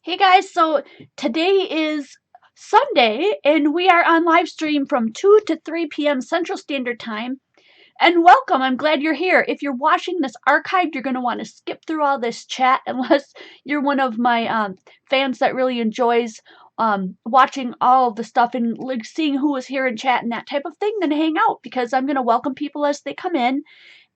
Hey guys, so today is Sunday and we are on live stream from 2 to 3 p.m. Central Standard Time. And welcome, I'm glad you're here. If you're watching this archived, you're going to want to skip through all this chat unless you're one of my fans that really enjoys watching all of the stuff and like seeing who is here in chat and that type of thing. Then hang out because I'm going to welcome people as they come in.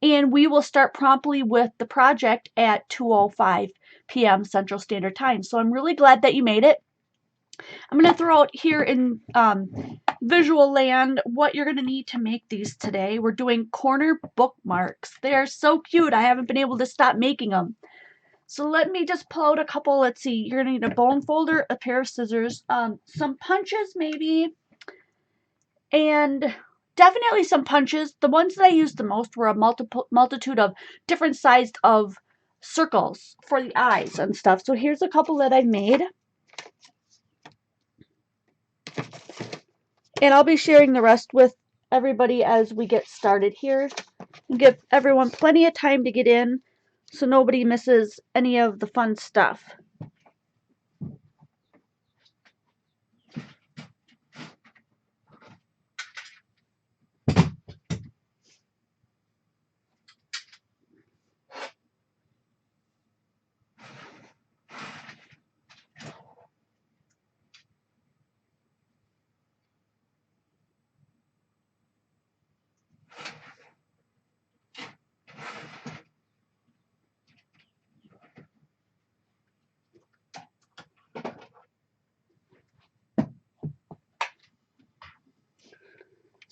And we will start promptly with the project at 2:05 p.m. Central Standard Time. So I'm really glad that you made it. I'm going to throw out here in visual land what you're going to need to make these today. We're doing corner bookmarks. They're so cute. I haven't been able to stop making them. So let me just pull out a couple. Let's see. You're going to need a bone folder, a pair of scissors, some punches maybe, and definitely some punches. The ones that I used the most were a multitude of different sized of circles for the eyes and stuff. So here's a couple that I've made. And I'll be sharing the rest with everybody as we get started here. Give everyone plenty of time to get in so nobody misses any of the fun stuff.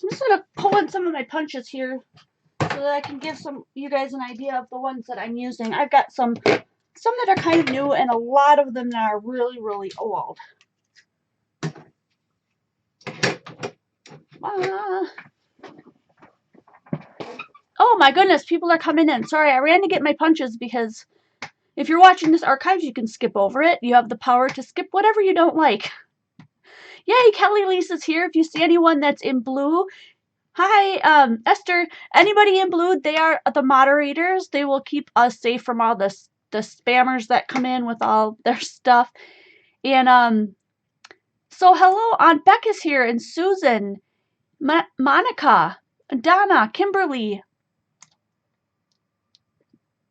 I'm just going to pull in some of my punches here so that I can give you guys an idea of the ones that I'm using. I've got some that are kind of new and a lot of them that are really, really old. Oh my goodness, people are coming in. Sorry, I ran to get my punches because if you're watching this archive, you can skip over it. You have the power to skip whatever you don't like. Yay, Kelly Lisa's here. If you see anyone that's in blue, hi, Esther. Anybody in blue, they are the moderators. They will keep us safe from all the spammers that come in with all their stuff. And so hello, Aunt Beck is here, and Susan, Monica, Donna, Kimberly,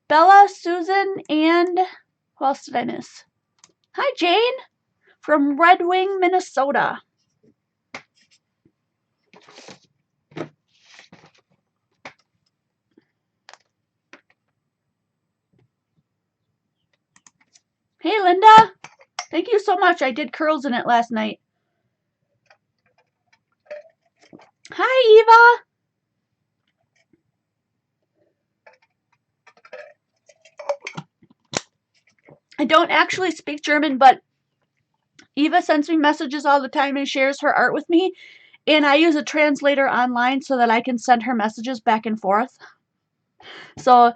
Bella, Susan, and who else did I miss? Hi, Jane from Red Wing, Minnesota. Hey, Linda. Thank you so much. I did curls in it last night. Hi, Eva. I don't actually speak German, but Eva sends me messages all the time and shares her art with me. And I use a translator online so that I can send her messages back and forth. So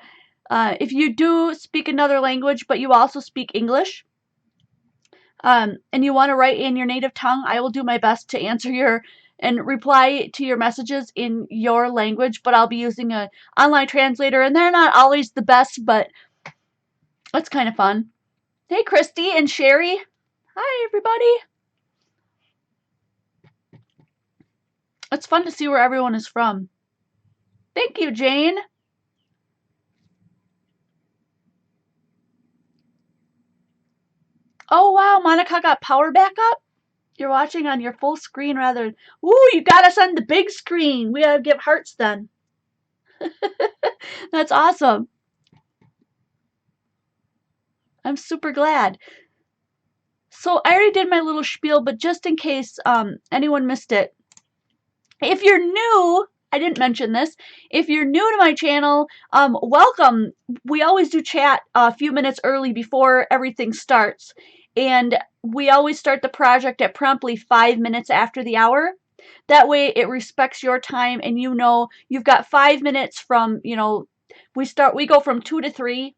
if you do speak another language, but you also speak English, and you want to write in your native tongue, I will do my best to answer and reply to your messages in your language, but I'll be using an online translator, and they're not always the best, but it's kind of fun. Hey, Christy and Sherry. Hi, everybody. It's fun to see where everyone is from. Thank you, Jane. Oh, wow, Monica got power back up? You're watching on your full screen rather. Ooh, you got us on the big screen. We gotta give hearts then. That's awesome. I'm super glad. So I already did my little spiel, but just in case anyone missed it, if you're new, I didn't mention this. If you're new to my channel, welcome. We always do chat a few minutes early before everything starts. And we always start the project at promptly 5 minutes after the hour. That way it respects your time and you know you've got 5 minutes from, we go from 2 to 3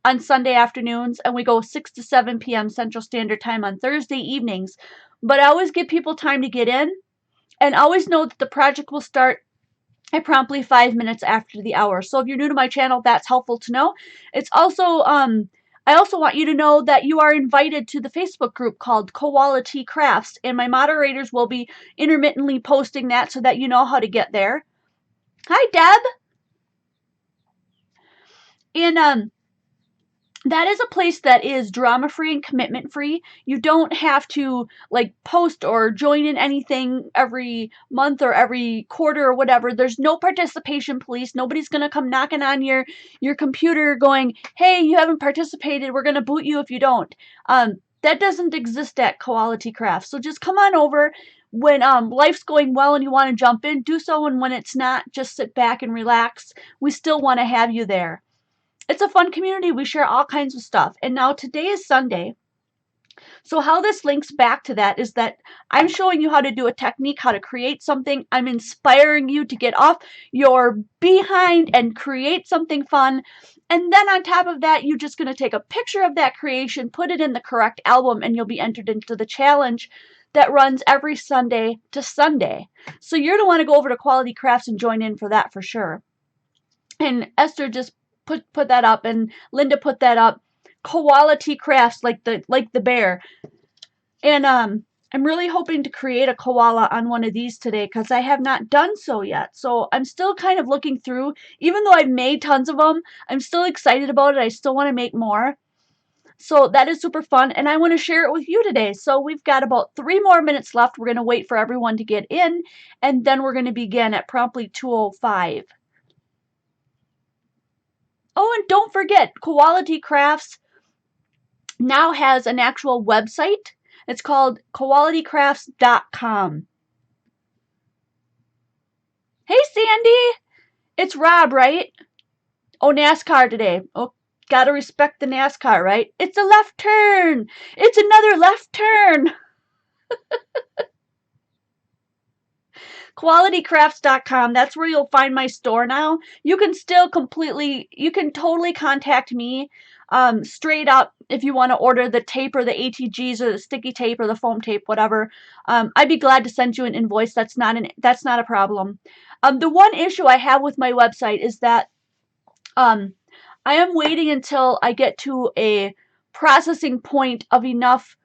on Sunday afternoons and we go 6 to 7 p.m. Central Standard Time on Thursday evenings. But I always give people time to get in. And always know that the project will start at promptly 5 minutes after the hour. So if you're new to my channel, that's helpful to know. It's also, I also want you to know that you are invited to the Facebook group called Quality Crafts, and my moderators will be intermittently posting that so that you know how to get there. Hi, Deb. And that is a place that is drama-free and commitment-free. You don't have to like post or join in anything every month or every quarter or whatever. There's no participation police. Nobody's going to come knocking on your computer going, hey, you haven't participated. We're going to boot you if you don't. That doesn't exist at Quality Crafts. So just come on over. When life's going well and you want to jump in, do so. And when it's not, just sit back and relax. We still want to have you there. It's a fun community. We share all kinds of stuff. And now today is Sunday. So how this links back to that is that I'm showing you how to do a technique, how to create something. I'm inspiring you to get off your behind and create something fun. And then on top of that, you're just going to take a picture of that creation, put it in the correct album, and you'll be entered into the challenge that runs every Sunday to Sunday. So you're going to want to go over to Quality Crafts and join in for that for sure. And Esther just put that up, and Linda put that up. Quality Crafts, like the bear. And I'm really hoping to create a koala on one of these today because I have not done so yet. So I'm still kind of looking through. Even though I've made tons of them, I'm still excited about it. I still want to make more. So that is super fun, and I want to share it with you today. So we've got about 3 more minutes left. We're going to wait for everyone to get in, and then we're going to begin at promptly 2:05. Oh, and don't forget, Quality Crafts now has an actual website. It's called qualitycrafts.com. Hey, Sandy. It's Rob, right? Oh, NASCAR today. Oh, gotta respect the NASCAR, right? It's a left turn. It's another left turn. qualitycrafts.com. That's where you'll find my store now. You can totally contact me straight up if you want to order the tape or the ATGs or the sticky tape or the foam tape, whatever. I'd be glad to send you an invoice. That's not a problem. The one issue I have with my website is that I am waiting until I get to a processing point of enough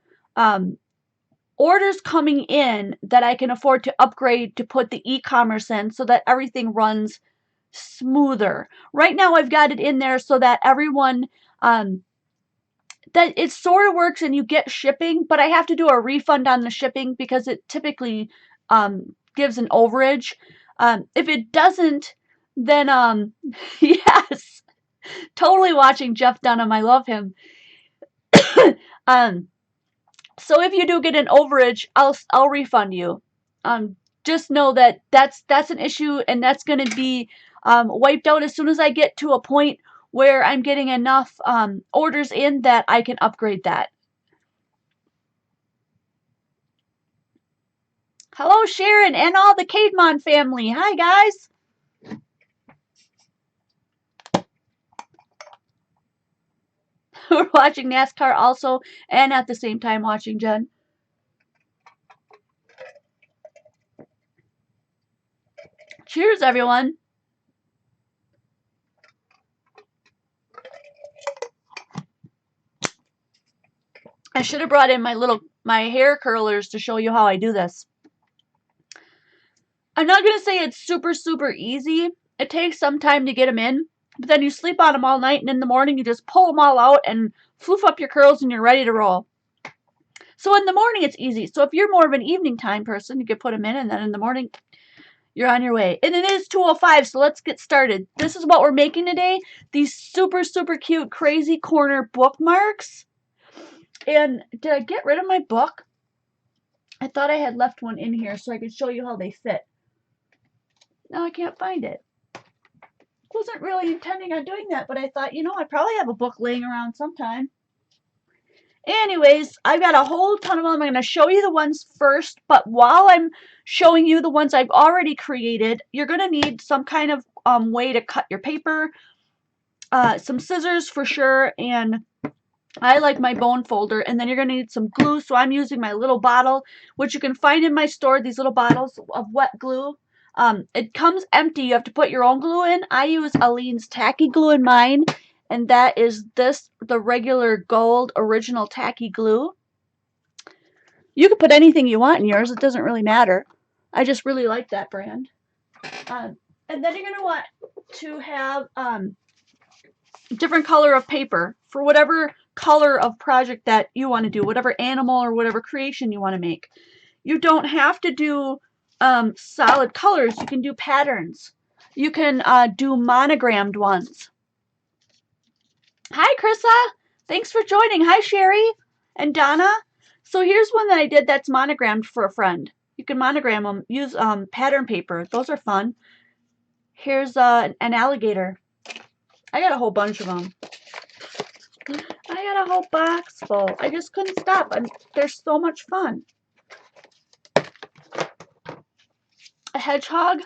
orders coming in that I can afford to upgrade to put the e-commerce in so that everything runs smoother. Right now I've got it in there so that everyone that it sort of works and you get shipping, but I have to do a refund on the shipping because it typically gives an overage. If it doesn't, then yes, totally watching Jeff Dunham. I love him. So if you do get an overage, I'll refund you. Just know that that's an issue, and that's going to be wiped out as soon as I get to a point where I'm getting enough orders in that I can upgrade that. Hello, Sharon, and all the Caedmon family. Hi, guys. We're watching NASCAR also, and at the same time watching Jen. Cheers, everyone. I should have brought in my hair curlers to show you how I do this. I'm not going to say it's super, super easy. It takes some time to get them in, but then you sleep on them all night, and in the morning you just pull them all out and floof up your curls, and you're ready to roll. So in the morning it's easy. So if you're more of an evening time person, you can put them in, and then in the morning you're on your way. And it is 2:05, so let's get started. This is what we're making today. These super, super cute crazy corner bookmarks. And did I get rid of my book? I thought I had left one in here so I could show you how they fit. Now I can't find it. Wasn't really intending on doing that, but I thought, I probably have a book laying around sometime. Anyways, I've got a whole ton of them. I'm going to show you the ones first, but while I'm showing you the ones I've already created, you're going to need some kind of way to cut your paper, some scissors for sure, and I like my bone folder, and then you're going to need some glue, so I'm using my little bottle, which you can find in my store, these little bottles of wet glue. It comes empty. You have to put your own glue in. I use Aleene's tacky glue in mine, and that is the regular gold original tacky glue. You can put anything you want in yours. It doesn't really matter. I just really like that brand. And then you're going to want to have different color of paper for whatever color of project that you want to do, whatever animal or whatever creation you want to make. You don't have to do solid colors. You can do patterns. You can do monogrammed ones. Hi, Krissa. Thanks for joining. Hi, Sherry and Donna. So here's one that I did that's monogrammed for a friend. You can monogram them. Use pattern paper. Those are fun. Here's an alligator. I got a whole bunch of them. I got a whole box full. I just couldn't stop. They're so much fun. A hedgehog.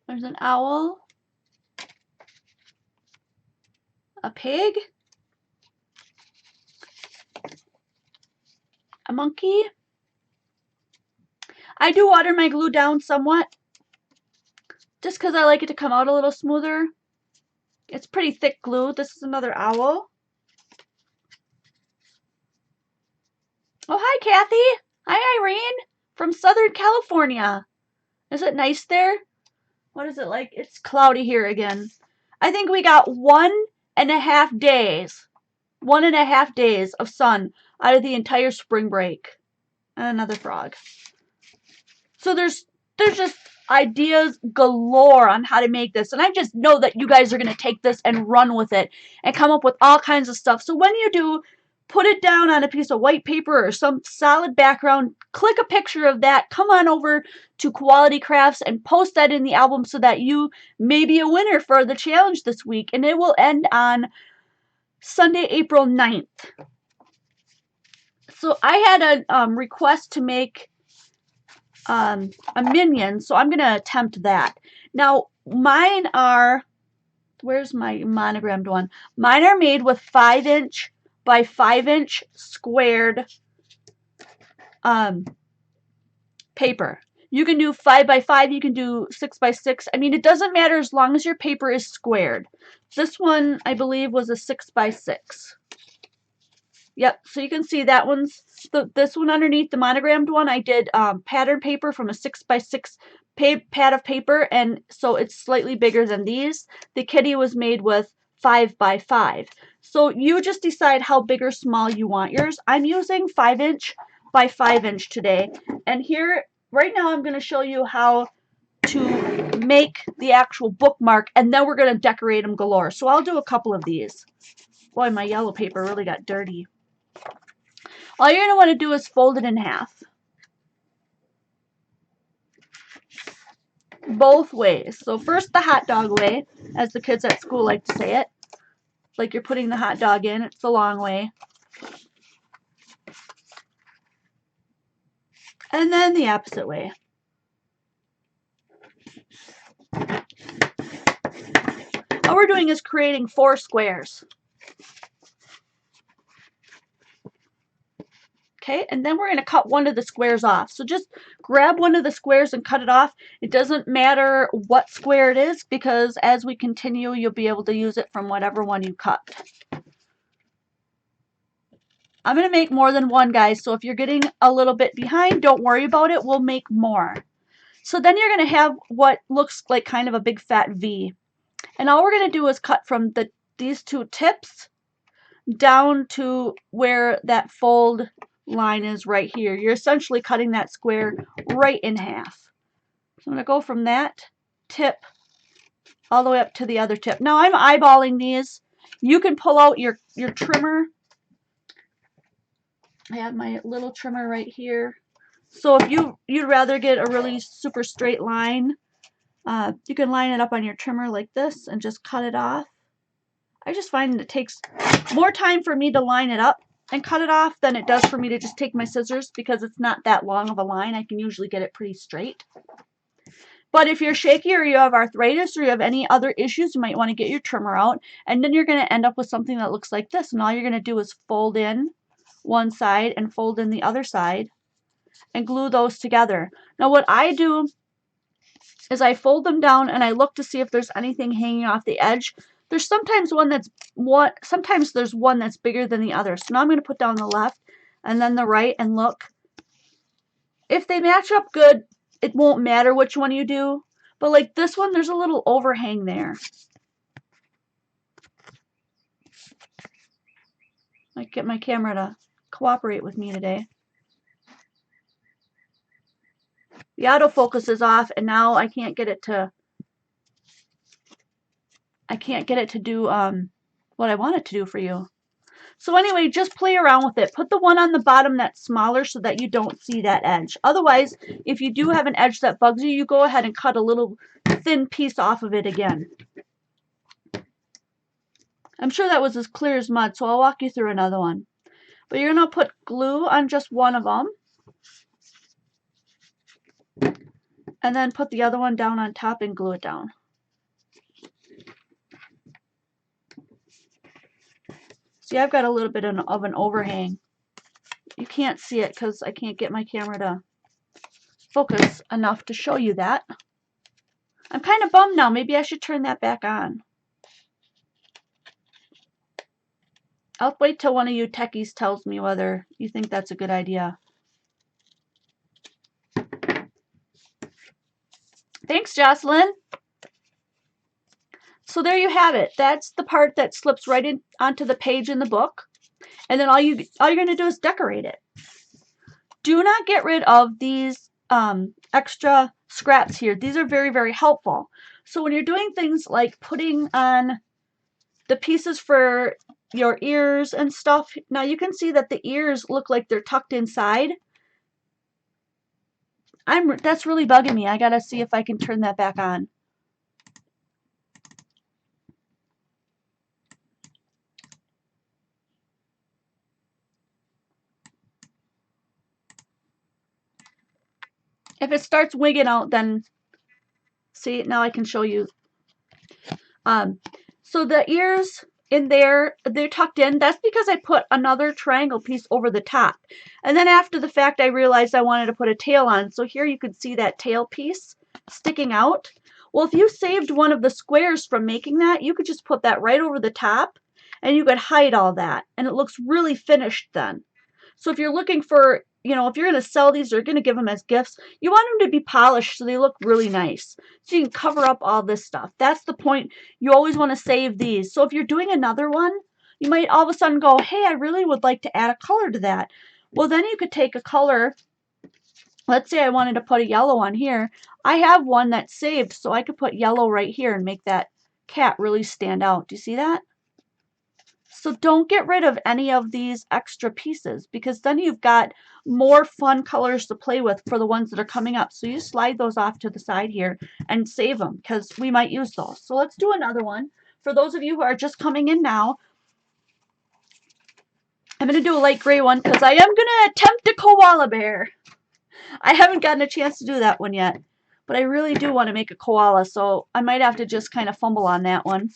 There's an owl. A pig. A monkey. I do water my glue down somewhat, just because I like it to come out a little smoother. It's pretty thick glue. This is another owl. Oh, hi, Kathy. Hi, Irene from Southern California. Is it nice there? What is it like? It's cloudy here again. I think we got 1.5 days. 1.5 days of sun out of the entire spring break. And another frog. So there's just ideas galore on how to make this. And I just know that you guys are going to take this and run with it and come up with all kinds of stuff. So when you do, put it down on a piece of white paper or some solid background. Click a picture of that. Come on over to Quality Crafts and post that in the album so that you may be a winner for the challenge this week. And it will end on Sunday, April 9th. So I had a request to make a minion, so I'm going to attempt that. Now, mine are, where's my monogrammed one? Mine are made with 5" by 5" squared paper. You can do 5 by 5, you can do 6 by 6. I mean, it doesn't matter as long as your paper is squared. This one, I believe, was a 6 by 6. Yep, so you can see that one's, this one underneath the monogrammed one, I did pattern paper from a 6 by 6 pad of paper, and so it's slightly bigger than these. The kitty was made with 5 by 5. So you just decide how big or small you want yours. I'm using 5" by 5" today. And here, right now, I'm going to show you how to make the actual bookmark, and then we're going to decorate them galore. So I'll do a couple of these. Boy, my yellow paper really got dirty. All you're going to want to do is fold it in half. Both ways. So first the hot dog way, as the kids at school like to say it. Like you're putting the hot dog in. It's the long way. And then the opposite way. All we're doing is creating 4 squares. Okay, and then we're going to cut one of the squares off. So just grab one of the squares and cut it off. It doesn't matter what square it is, because as we continue, you'll be able to use it from whatever one you cut. I'm going to make more than one, guys, so if you're getting a little bit behind, don't worry about it. We'll make more. So then you're going to have what looks like kind of a big fat V. And all we're going to do is cut from these 2 tips down to where that fold line is right here. You're essentially cutting that square right in half. So I'm going to go from that tip all the way up to the other tip. Now I'm eyeballing these. You can pull out your trimmer. I have my little trimmer right here. So if you'd rather get a really super straight line, you can line it up on your trimmer like this and just cut it off. I just find it takes more time for me to line it up and cut it off than it does for me to just take my scissors, because it's not that long of a line. I can usually get it pretty straight. But if you're shaky or you have arthritis or you have any other issues, you might want to get your trimmer out, and then you're going to end up with something that looks like this. And all you're going to do is fold in one side and fold in the other side and glue those together. Now what I do is I fold them down and I look to see if there's anything hanging off the edge. There's sometimes sometimes there's one that's bigger than the other. So now I'm going to put down the left and then the right and look. If they match up good, it won't matter which one you do. But like this one, there's a little overhang there. I get my camera to cooperate with me today. The autofocus is off and now I can't get it to do what I want it to do for you. So anyway, just play around with it. Put the one on the bottom that's smaller so that you don't see that edge. Otherwise, if you do have an edge that bugs you, you go ahead and cut a little thin piece off of it again. I'm sure that was as clear as mud, so I'll walk you through another one. But you're going to put glue on just one of them. And then put the other one down on top and glue it down. See, I've got a little bit of an overhang. You can't see it because I can't get my camera to focus enough to show you that. I'm kind of bummed now. Maybe I should turn that back on. I'll wait till one of you techies tells me whether you think that's a good idea. Thanks, Jocelyn. So there you have it. That's the part that slips right in onto the page in the book. And then all you're going to do is decorate it. Do not get rid of these extra scraps here. These are very, very helpful. So when you're doing things like putting on the pieces for your ears and stuff, now you can see that the ears look like they're tucked inside. That's really bugging me. I gotta see if I can turn that back on. If it starts wigging out, then see, now I can show you. So the ears in there, they're tucked in. That's because I put another triangle piece over the top. And then after the fact, I realized I wanted to put a tail on. So here you can see that tail piece sticking out. Well, if you saved one of the squares from making that, you could just put that right over the top and you could hide all that. And it looks really finished then. So if you're looking for, you know, if you're going to sell these or going to give them as gifts, you want them to be polished so they look really nice. So you can cover up all this stuff. That's the point. You always want to save these. So if you're doing another one, you might all of a sudden go, hey, I really would like to add a color to that. Well, then you could take a color. Let's say I wanted to put a yellow on here. I have one that's saved, so I could put yellow right here and make that cat really stand out. Do you see that? So don't get rid of any of these extra pieces because then you've got more fun colors to play with for the ones that are coming up. So you slide those off to the side here and save them because we might use those. So let's do another one. For those of you who are just coming in now, I'm going to do a light gray one because I am going to attempt a koala bear. I haven't gotten a chance to do that one yet, but I really do want to make a koala, so I might have to just kind of fumble on that one.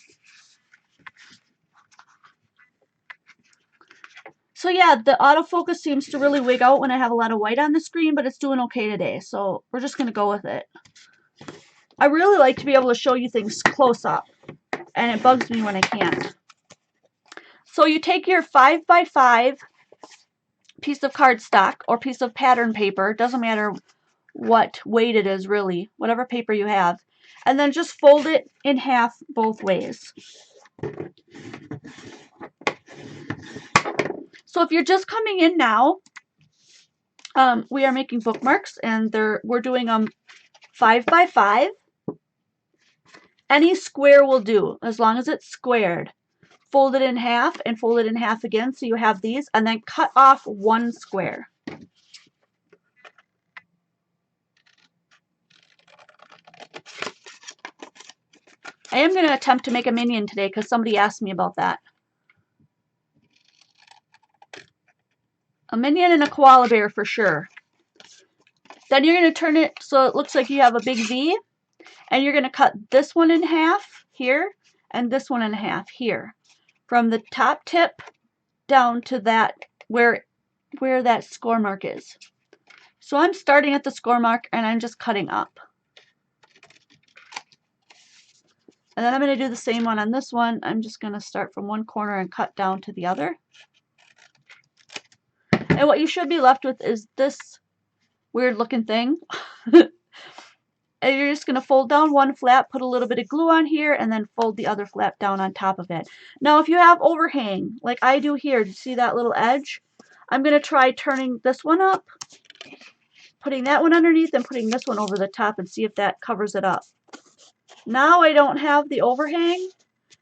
So yeah, the autofocus seems to really wig out when I have a lot of white on the screen, but it's doing okay today, so we're just going to go with it. I really like to be able to show you things close up, and it bugs me when I can't. So you take your 5x5 piece of cardstock or piece of pattern paper, doesn't matter what weight it is really, whatever paper you have, and then just fold it in half both ways. So if you're just coming in now, we are making bookmarks and we're doing them 5x5. Any square will do as long as it's squared. Fold it in half and fold it in half again so you have these, and then cut off one square. I am going to attempt to make a minion today because somebody asked me about that. A minion and a koala bear for sure. Then you're going to turn it so it looks like you have a big V, and you're going to cut this one in half here and this one in half here. From the top tip down to that where that score mark is. So I'm starting at the score mark and I'm just cutting up. And then I'm going to do the same one on this one. I'm just going to start from one corner and cut down to the other. And what you should be left with is this weird looking thing. And you're just going to fold down one flap, put a little bit of glue on here, and then fold the other flap down on top of it. Now, if you have overhang, like I do here, do you see that little edge? I'm going to try turning this one up, putting that one underneath, and putting this one over the top and see if that covers it up. Now I don't have the overhang,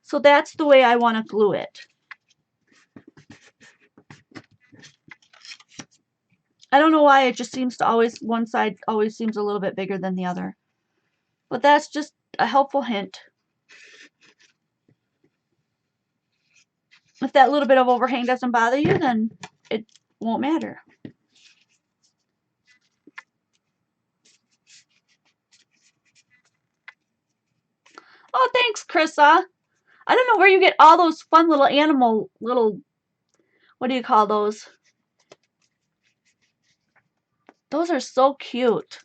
so that's the way I want to glue it. I don't know why, it just seems to always, one side always seems a little bit bigger than the other. But that's just a helpful hint. If that little bit of overhang doesn't bother you, then it won't matter. Oh, thanks, Krissa. I don't know where you get all those fun little animal, what do you call those? Those are so cute.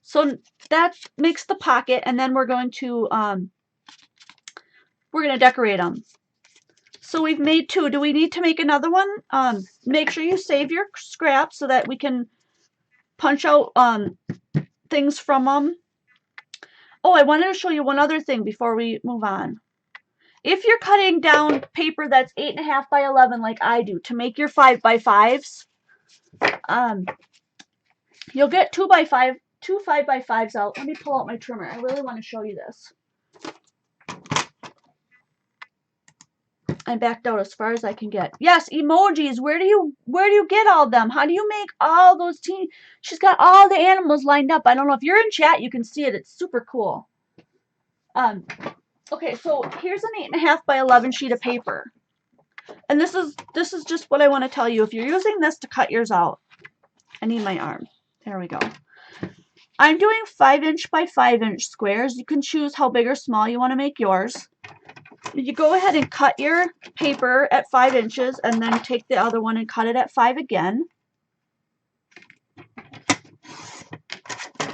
So that makes the pocket, and then we're going to decorate them. So we've made two. Do we need to make another one? Make sure you save your scraps so that we can punch out things from them. Oh, I wanted to show you one other thing before we move on. If you're cutting down paper that's 8.5 by 11 like I do to make your 5 by 5s, you'll get 2 5 by 5s out. Let me pull out my trimmer. I really want to show you this. I backed out as far as I can get. Yes, emojis. Where do you get all of them? How do you make all those teeny? She's got all the animals lined up. I don't know if you're in chat, you can see it. It's super cool. Okay, so here's an 8.5 by 11 sheet of paper. And this is just what I want to tell you. If you're using this to cut yours out, I need my arm. There we go. I'm doing 5-inch by 5-inch squares. You can choose how big or small you want to make yours. You go ahead and cut your paper at 5 inches and then take the other one and cut it at 5 again.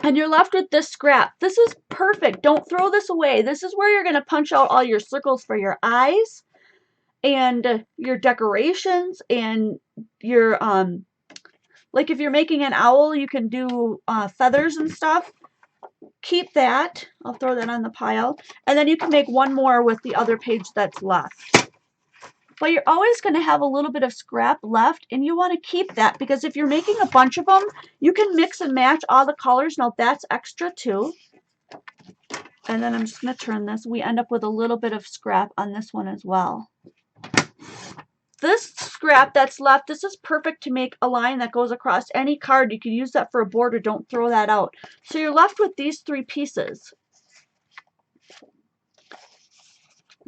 And you're left with this scrap. This is perfect. Don't throw this away. This is where you're going to punch out all your circles for your eyes and your decorations and your, like if you're making an owl, you can do feathers and stuff. Keep that. I'll throw that on the pile. And then you can make one more with the other page that's left. But you're always going to have a little bit of scrap left, and you want to keep that because if you're making a bunch of them, you can mix and match all the colors. Now that's extra too. And then I'm just going to turn this. We end up with a little bit of scrap on this one as well. This scrap that's left, this is perfect to make a line that goes across any card. You can use that for a border. Don't throw that out. So you're left with these 3 pieces.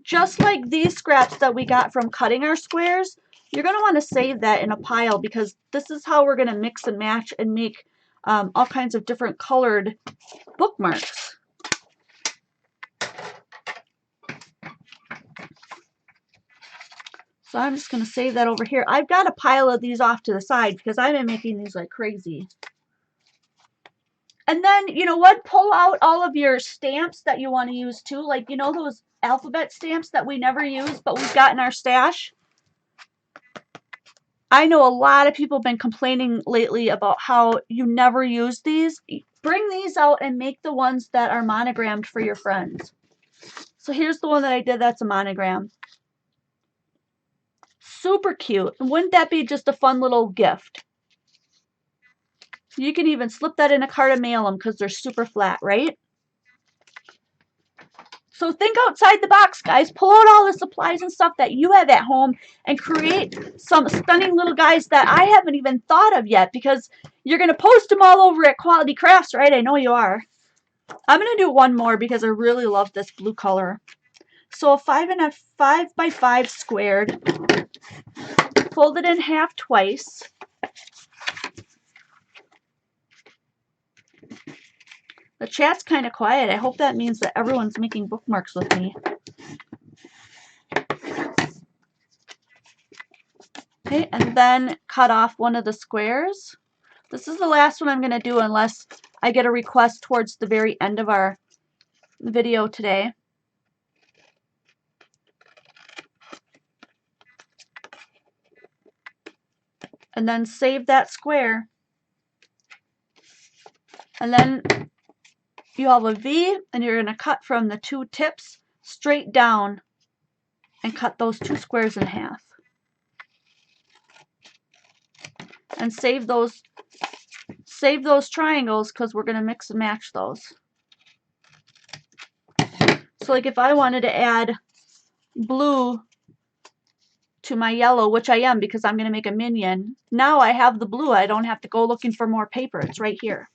Just like these scraps that we got from cutting our squares, you're going to want to save that in a pile because this is how we're going to mix and match and make all kinds of different colored bookmarks. So I'm just going to save that over here. I've got a pile of these off to the side because I've been making these like crazy. And then, you know what? Pull out all of your stamps that you want to use too. Like, you know those alphabet stamps that we never use but we've got in our stash? I know a lot of people have been complaining lately about how you never use these. Bring these out and make the ones that are monogrammed for your friends. So here's the one that I did that's a monogram. Super cute. And wouldn't that be just a fun little gift? You can even slip that in a card and mail them because they're super flat, right? So think outside the box, guys. Pull out all the supplies and stuff that you have at home and create some stunning little guys that I haven't even thought of yet because you're going to post them all over at Quality Crafts, right? I know you are. I'm going to do one more because I really love this blue color. So a 5 by 5 squared, fold it in half twice. The chat's kind of quiet. I hope that means that everyone's making bookmarks with me. Okay, and then cut off one of the squares. This is the last one I'm going to do unless I get a request towards the very end of our video today. and then save that square. And then you have a V, and you're going to cut from the two tips straight down and cut those two squares in half. And save those triangles because we're going to mix and match those. So like if I wanted to add blue to my yellow, which I am because I'm going to make a minion, now I have the blue. I don't have to go looking for more paper. It's right here.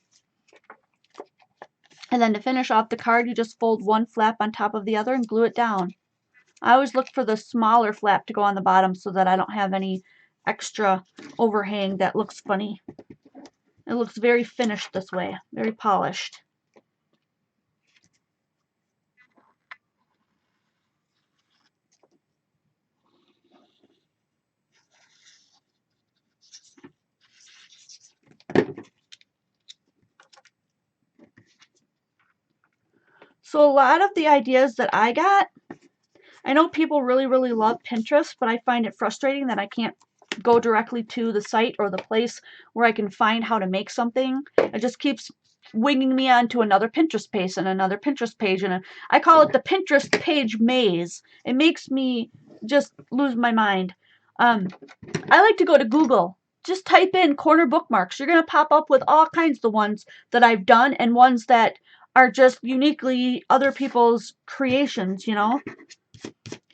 And then to finish off the card, you just fold one flap on top of the other and glue it down. I always look for the smaller flap to go on the bottom so that I don't have any extra overhang that looks funny. It looks very finished this way, very polished. So a lot of the ideas that I got, I know people really, really love Pinterest, but I find it frustrating that I can't go directly to the site or the place where I can find how to make something. It just keeps winging me onto another Pinterest page and another Pinterest page, and I call it the Pinterest page maze. It makes me just lose my mind. I like to go to Google. Just type in corner bookmarks. You're going to pop up with all kinds of the ones that I've done and ones that are just uniquely other people's creations, you know?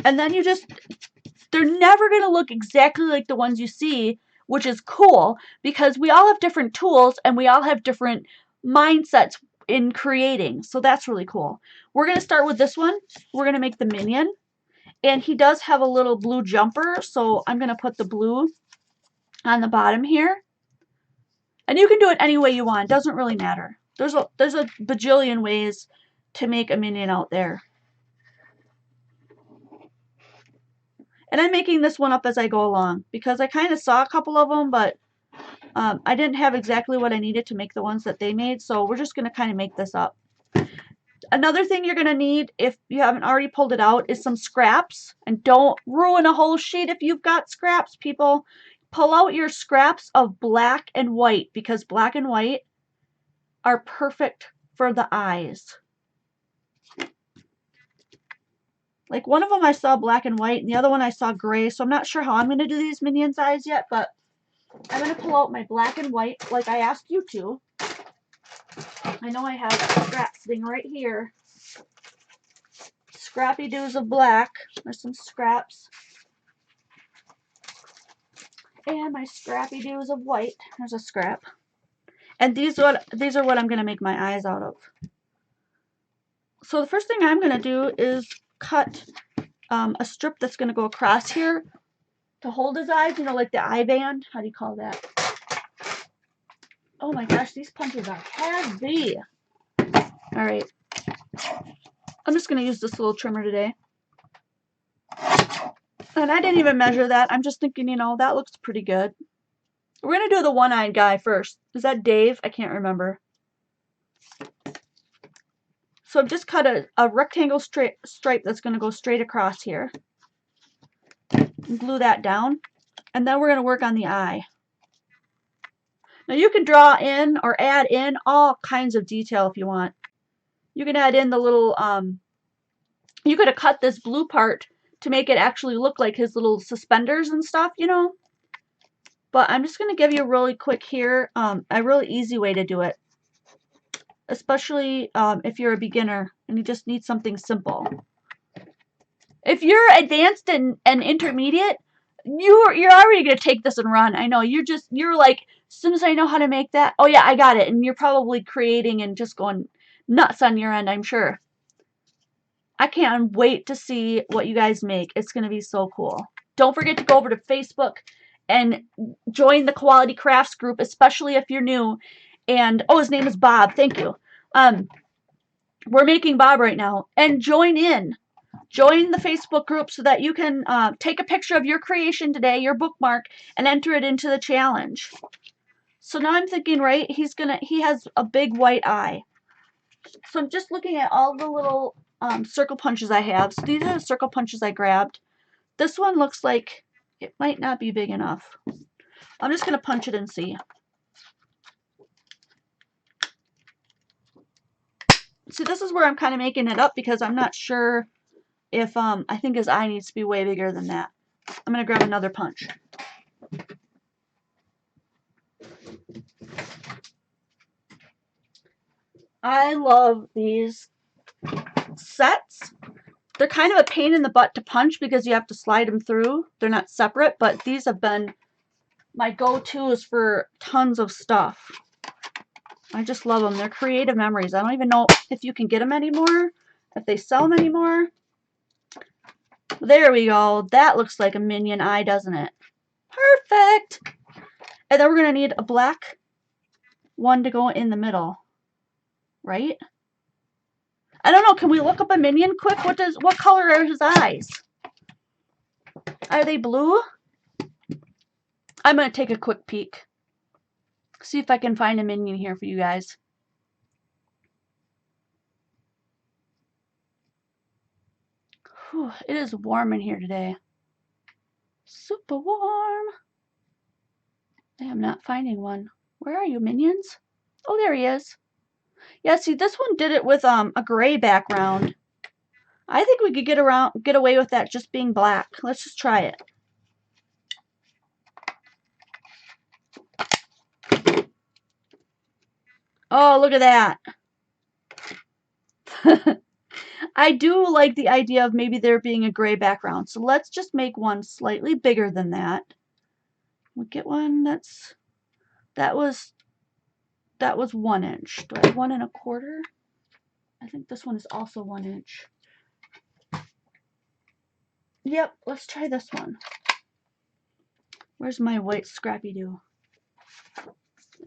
And then they're never going to look exactly like the ones you see, which is cool because we all have different tools and we all have different mindsets in creating. So that's really cool. We're going to start with this one. We're going to make the minion. And he does have a little blue jumper, so I'm going to put the blue on the bottom here. And you can do it any way you want. It doesn't really matter. There's a bajillion ways to make a minion out there. And I'm making this one up as I go along because I kind of saw a couple of them, but I didn't have exactly what I needed to make the ones that they made, so we're just going to kind of make this up. Another thing you're going to need, if you haven't already pulled it out, is some scraps. And don't ruin a whole sheet if you've got scraps, people. Pull out your scraps of black and white because black and white are perfect for the eyes. Like one of them I saw black and white and the other one I saw gray, so I'm not sure how I'm going to do these minions' eyes yet, but I'm going to pull out my black and white like I asked you to. I know I have a scrap sitting right here. Scrappy doos of black. There's some scraps. And my scrappy doos of white. There's a scrap. And these are what I'm going to make my eyes out of. So the first thing I'm going to do is cut a strip that's going to go across here to hold his eyes. You know, like the eye band. How do you call that? Oh my gosh, these punches are heavy. Alright. I'm just going to use this little trimmer today. And I didn't even measure that. I'm just thinking, you know, that looks pretty good. We're going to do the one-eyed guy first. Is that Dave? I can't remember. So I've just cut a rectangle stripe that's going to go straight across here. And glue that down. And then we're going to work on the eye. Now you can draw in or add in all kinds of detail if you want. You can add in the little, you could have cut this blue part to make it actually look like his little suspenders and stuff, you know. But I'm just going to give you a really quick here, a really easy way to do it. Especially if you're a beginner and you just need something simple. If you're advanced and intermediate, you're already going to take this and run. I know, you're like, as soon as I know how to make that, oh yeah, I got it. And you're probably creating and just going nuts on your end, I'm sure. I can't wait to see what you guys make. It's going to be so cool. Don't forget to go over to Facebook and join the Quality Crafts group, especially if you're new. And, oh, his name is Bob. Thank you. We're making Bob right now. And join in. Join the Facebook group so that you can take a picture of your creation today, your bookmark, and enter it into the challenge. So now I'm thinking, right, he has a big white eye. So I'm just looking at all the little circle punches I have. So these are the circle punches I grabbed. This one looks like it might not be big enough. I'm just going to punch it and see. See, this is where I'm kind of making it up because I'm not sure if, I think his eye needs to be way bigger than that. I'm going to grab another punch. I love these sets. They're kind of a pain in the butt to punch because you have to slide them through. They're not separate, but these have been my go-tos for tons of stuff. I just love them. They're creative memories. I don't even know if you can get them anymore, if they sell them anymore. There we go. That looks like a minion eye, doesn't it? Perfect. And then we're going to need a black one to go in the middle, right? I don't know. Can we look up a minion quick? What color are his eyes? Are they blue? I'm going to take a quick peek. See if I can find a minion here for you guys. Whew, it is warm in here today. Super warm. I am not finding one. Where are you, minions? Oh, there he is. Yeah, see, this one did it with a gray background. I think we could get away with that just being black. Let's just try it. Oh, look at that. I do like the idea of maybe there being a gray background. So let's just make one slightly bigger than that. We'll get one that was 1 inch. Do I have 1 1/4? I think this one is also 1 inch. Yep, let's try this one. Where's my white Scrappy Doo? I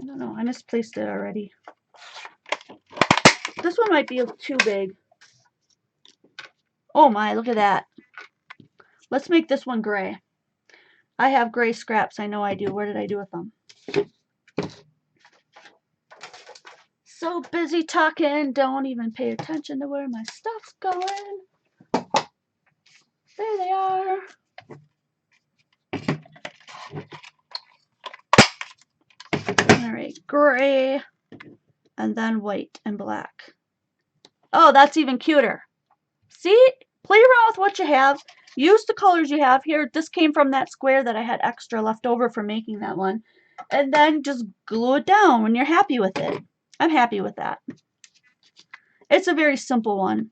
don't know. I misplaced it already. This one might be too big. Oh my, look at that. Let's make this one gray. I have gray scraps. I know I do. Where did I do with them? So busy talking, don't even pay attention to where my stuff's going. There they are. Alright, gray, and then white and black. Oh, that's even cuter. See? Play around with what you have. Use the colors you have here. This came from that square that I had extra left over from making that one. And then just glue it down when you're happy with it. I'm happy with that. It's a very simple one.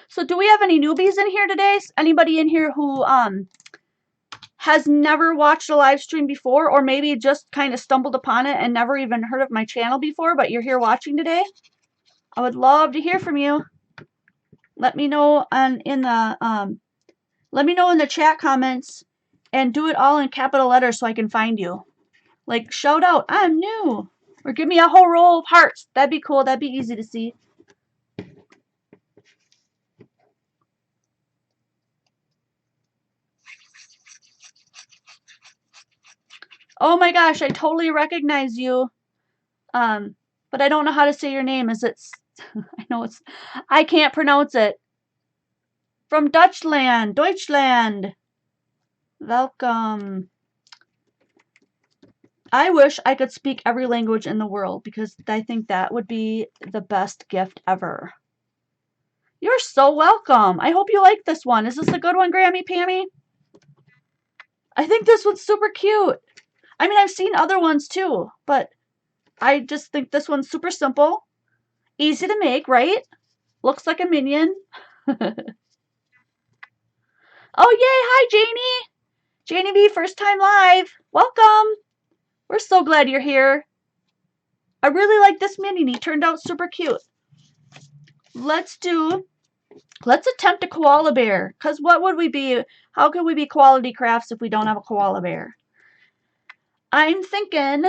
So do we have any newbies in here today? Anybody in here who has never watched a live stream before, or maybe just kind of stumbled upon it and never even heard of my channel before, but you're here watching today? I would love to hear from you. Let me know in the chat comments, and do it all in capital letters so I can find you. Like, shout out, I'm new, or give me a whole roll of hearts. That'd be cool. That'd be easy to see. Oh my gosh, I totally recognize you. But I don't know how to say your name. Is it? I can't pronounce it. From Deutschland. Welcome. I wish I could speak every language in the world because I think that would be the best gift ever. You're so welcome. I hope you like this one. Is this a good one, Grammy Pammy? I think this one's super cute. I mean, I've seen other ones too, but I just think this one's super simple. Easy to make, right? Looks like a minion. Oh, yay. Hi, Janie. Janie B, first time live. Welcome. We're so glad you're here. I really like this mini. He turned out super cute. Let's attempt a koala bear. Because what would we be? How could we be quality crafts if we don't have a koala bear? I'm thinking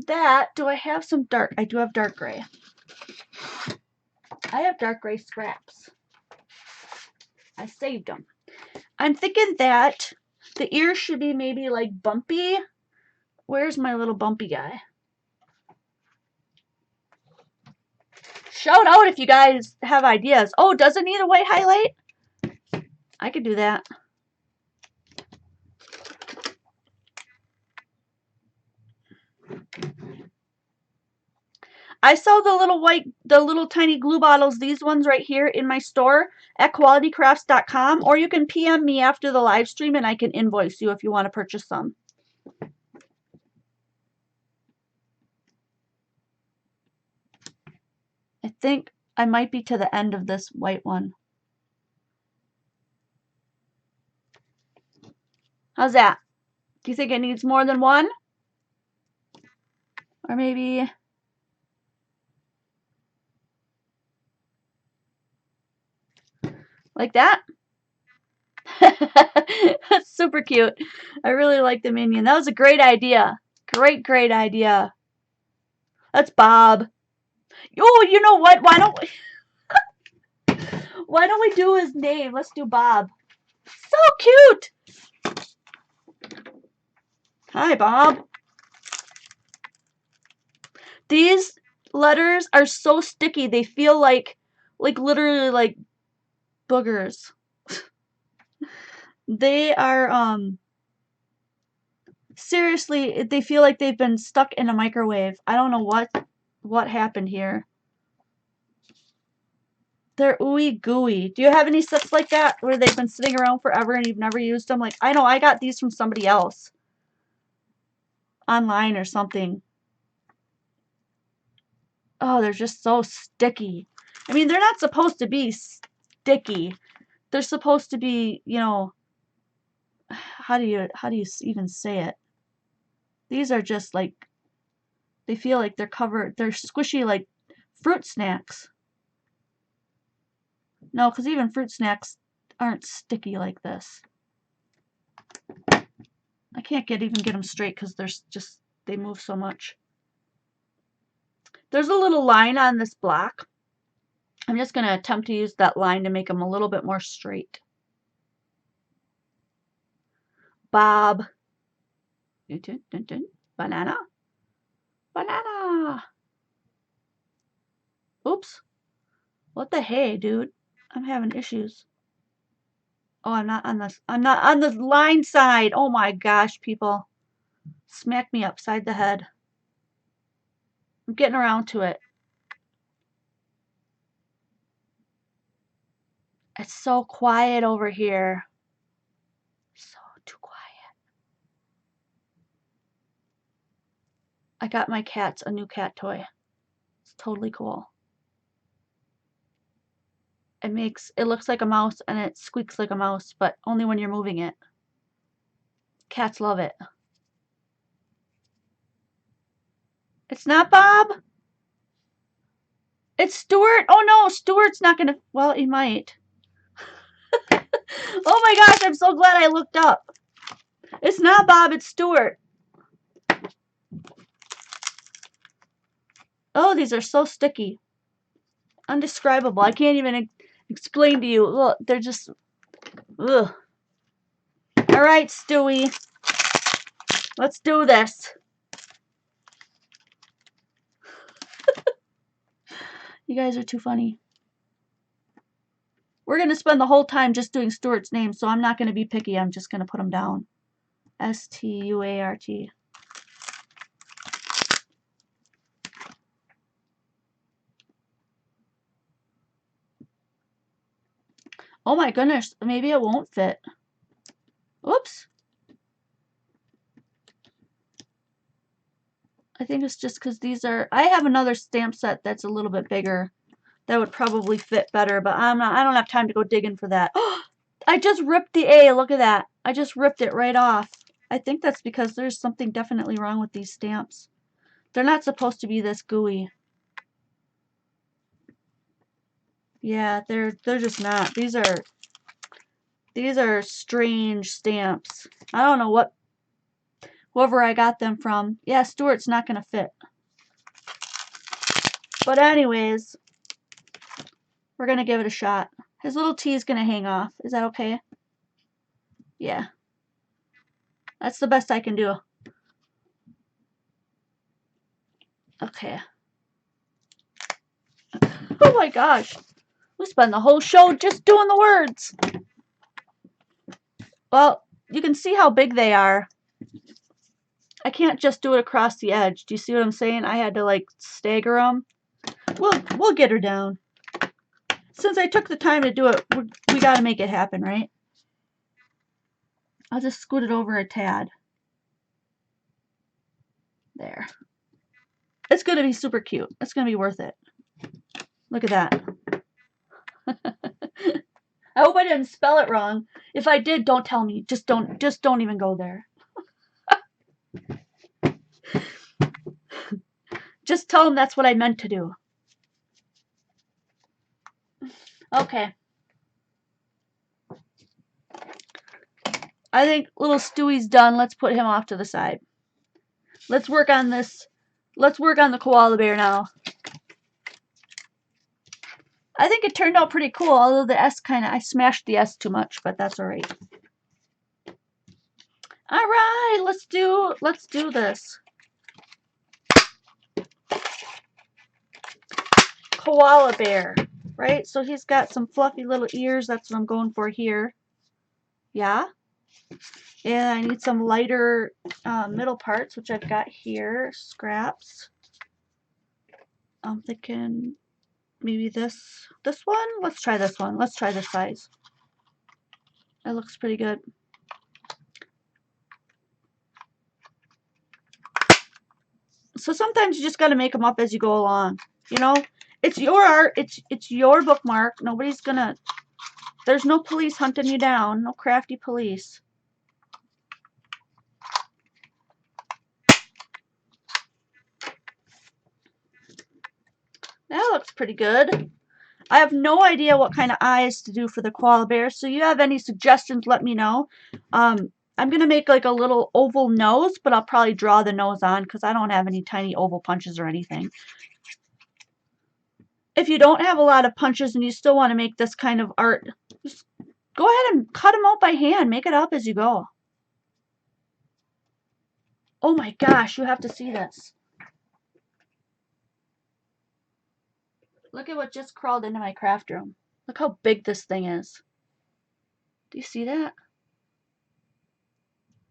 that, do I have some dark? I do have dark gray. I have dark gray scraps. I saved them. I'm thinking that the ears should be maybe like bumpy. Where's my little bumpy guy? Shout out if you guys have ideas. Oh, does it need a white highlight? I could do that. I sell the little tiny glue bottles, these ones right here in my store at qualitycrafts.com, or you can PM me after the live stream and I can invoice you if you want to purchase some. I think I might be to the end of this white one. How's that? Do you think it needs more than one? Or maybe... like that? That's super cute. I really like the minion. That was a great idea. Great idea. That's Bob. Oh, you know what? Why don't we do his name? Let's do Bob. So cute. Hi, Bob. These letters are so sticky. They feel like literally like boogers. They are seriously, they feel like they've been stuck in a microwave. I don't know what happened here. They're ooey gooey. Do you have any sets like that where they've been sitting around forever and you've never used them? Like, I know I got these from somebody else online or something. Oh, they're just so sticky. I mean, they're not supposed to be sticky. They're supposed to be, you know, how do you even say it? These are just like, they feel like they're covered, they're squishy like fruit snacks. No, because even fruit snacks aren't sticky like this. I can't even get them straight because they move so much. There's a little line on this block. I'm just going to attempt to use that line to make them a little bit more straight. Bob. Banana. Banana. Oops. What the hey, dude? I'm having issues. Oh, I'm not on the line side. Oh my gosh, people. Smack me upside the head. I'm getting around to it. It's so quiet over here. So too quiet. I got my cats a new cat toy. It's totally cool. It looks like a mouse and it squeaks like a mouse, but only when you're moving it. Cats love it. It's not Bob? It's Stuart? Oh no, Stuart's not gonna, well, he might. Oh my gosh, I'm so glad I looked up. It's not Bob, it's Stuart. Oh, these are so sticky. Undescribable. I can't even explain to you. Look, they're just, ugh. All right, Stewie. Let's do this. You guys are too funny. We're going to spend the whole time just doing Stuart's name, so I'm not going to be picky. I'm just going to put him down. S-T-U-A-R-T. Oh my goodness, maybe it won't fit. Oops. I think it's just because these are, I have another stamp set that's a little bit bigger that would probably fit better, but I don't have time to go digging for that. I just ripped the A, look at that. I just ripped it right off. I think that's because there's something definitely wrong with these stamps. They're not supposed to be this gooey. Yeah, they're just not. These are strange stamps. I don't know whoever I got them from. Yeah, Stuart's not gonna fit. But anyways, we're gonna give it a shot. His little T is gonna hang off. Is that okay? Yeah. That's the best I can do. Okay. Oh my gosh. We spend the whole show just doing the words. Well, you can see how big they are. I can't just do it across the edge. Do you see what I'm saying? I had to like stagger them. We'll get her down. Since I took the time to do it, we got to make it happen, right? I'll just scoot it over a tad. There. It's going to be super cute. It's going to be worth it. Look at that. I hope I didn't spell it wrong. If I did, don't tell me. Just don't even go there. Just tell them that's what I meant to do. Okay. I think little Stewie's done. Let's put him off to the side. Let's work on this. Let's work on the koala bear now. I think it turned out pretty cool, although the S I smashed the S too much, but that's alright. Alright, let's do this. Koala bear, right? So he's got some fluffy little ears. That's what I'm going for here. Yeah. And I need some lighter middle parts, which I've got here. Scraps. I'm thinking maybe this one. Let's try this one. Let's try this size. That looks pretty good. So sometimes you just got to make them up as you go along. You know, it's your art. It's your bookmark. Nobody's gonna. There's no police hunting you down. No crafty police. That looks pretty good. I have no idea what kind of eyes to do for the koala bear. So you have any suggestions, let me know. I'm going to make like a little oval nose, but I'll probably draw the nose on because I don't have any tiny oval punches or anything. If you don't have a lot of punches and you still want to make this kind of art, just go ahead and cut them out by hand. Make it up as you go. Oh my gosh, you have to see this. Look at what just crawled into my craft room. Look how big this thing is. Do you see that?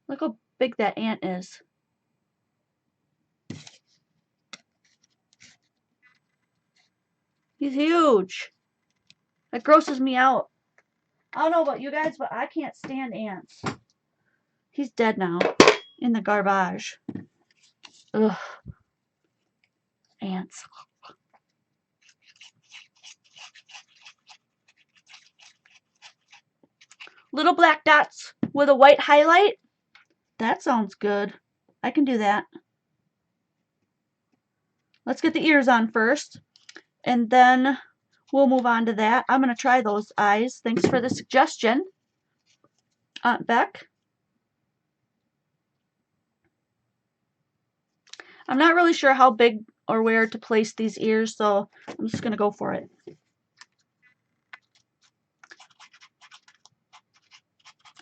Look how big that ant is. He's huge. That grosses me out. I don't know about you guys, but I can't stand ants. He's dead now. In the garbage. Ugh. Ants. Little black dots with a white highlight. That sounds good. I can do that. Let's get the ears on first. And then we'll move on to that. I'm going to try those eyes. Thanks for the suggestion, Aunt Beck. I'm not really sure how big or where to place these ears, so I'm just going to go for it.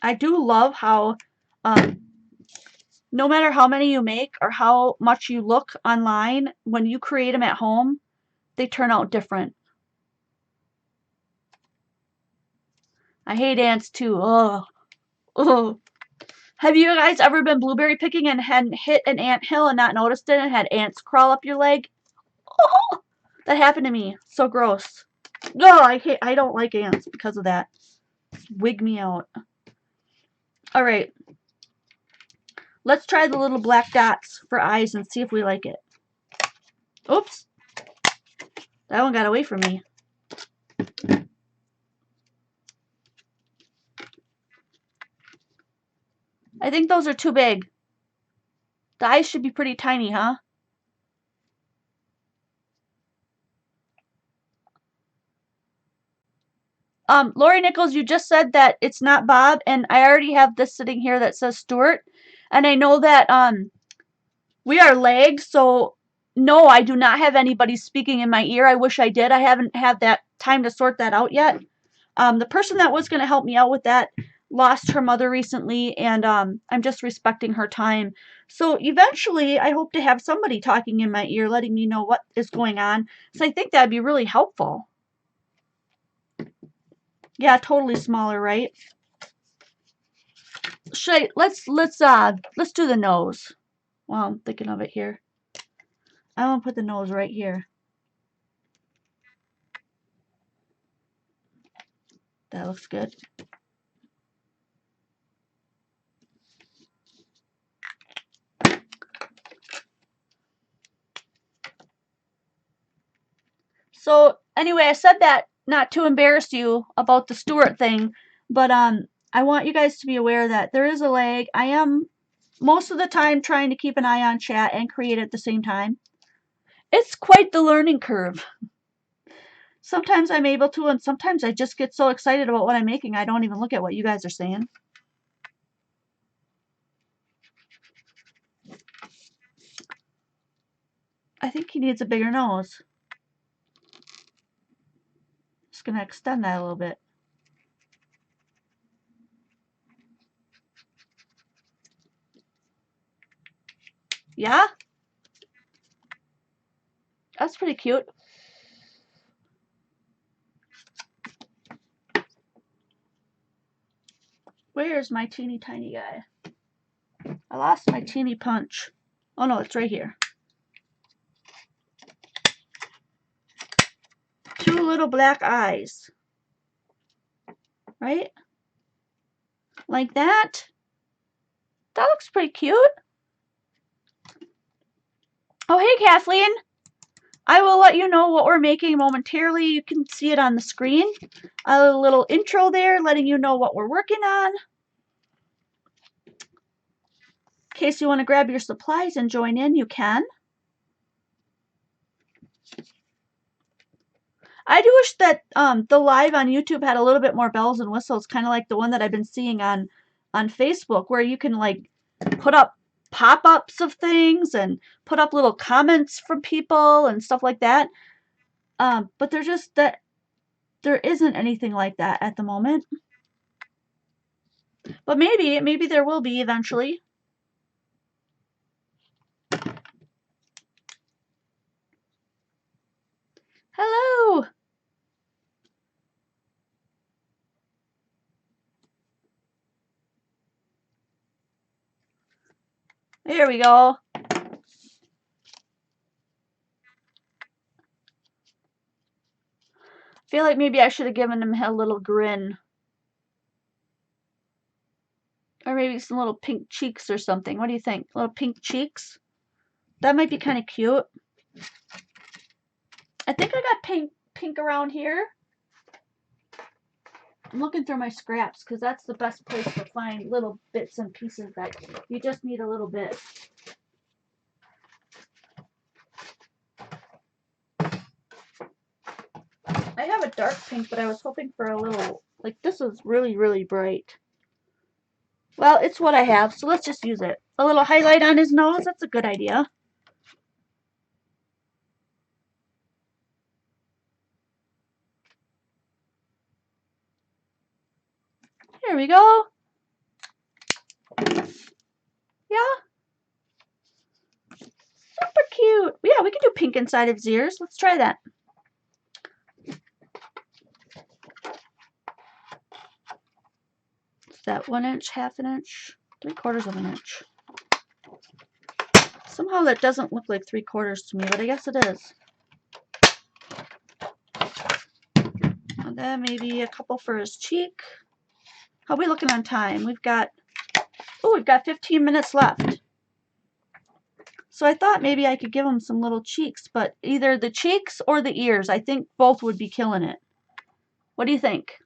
I do love how no matter how many you make or how much you look online, when you create them at home, they turn out different. I hate ants too. Ugh. Ugh. Have you guys ever been blueberry picking and had hit an ant hill and not noticed it and had ants crawl up your leg? Oh, that happened to me. So gross. No, I don't like ants because of that. Wig me out. Alright. Let's try the little black dots for eyes and see if we like it. Oops. That one got away from me. I think those are too big. The eyes should be pretty tiny, huh? Lori Nichols, you just said that it's not Bob, and I already have this sitting here that says Stuart. And I know that we are legs, so no, I do not have anybody speaking in my ear. I wish I did. I haven't had that time to sort that out yet. The person that was going to help me out with that, lost her mother recently, and I'm just respecting her time. So eventually, I hope to have somebody talking in my ear, letting me know what is going on. So I think that'd be really helpful. Yeah, totally smaller, right? Let's do the nose. Well, I'm thinking of it here. I want to put the nose right here. That looks good. So anyway, I said that not to embarrass you about the Stuart thing, but I want you guys to be aware that there is a lag. I am most of the time trying to keep an eye on chat and create at the same time. It's quite the learning curve. Sometimes I'm able to, and sometimes I just get so excited about what I'm making I don't even look at what you guys are saying. I think he needs a bigger nose. Just gonna extend that a little bit. Yeah? That's pretty cute. Where's my teeny tiny guy? I lost my teeny punch. Oh no, it's right here. Two little black eyes. Right? Like that. That looks pretty cute. Oh, hey, Kathleen. I will let you know what we're making momentarily. You can see it on the screen. A little intro there letting you know what we're working on. In case you want to grab your supplies and join in, you can. I do wish that the live on YouTube had a little bit more bells and whistles, kind of like the one that I've been seeing on Facebook, where you can like put up pop-ups of things and put up little comments from people and stuff like that. But there's just that there isn't anything like that at the moment. But maybe there will be eventually. Hello. There we go. I feel like maybe I should have given him a little grin. Or maybe some little pink cheeks or something. What do you think? Little pink cheeks? That might be kind of cute. I think I got pink around here. I'm looking through my scraps because that's the best place to find little bits and pieces that you just need a little bit. I have a dark pink, but I was hoping for a little, like this is really, really bright. Well, it's what I have, so let's just use it. A little highlight on his nose, that's a good idea. Here we go. Yeah. Super cute. Yeah, we can do pink inside of his ears. Let's try that. Is that 1 inch, half an inch, 3/4 of an inch? Somehow that doesn't look like 3/4 to me, but I guess it is. And then maybe a couple for his cheek. How are we looking on time? We've got 15 minutes left. So I thought maybe I could give him some little cheeks, but either the cheeks or the ears. I think both would be killing it. What do you think?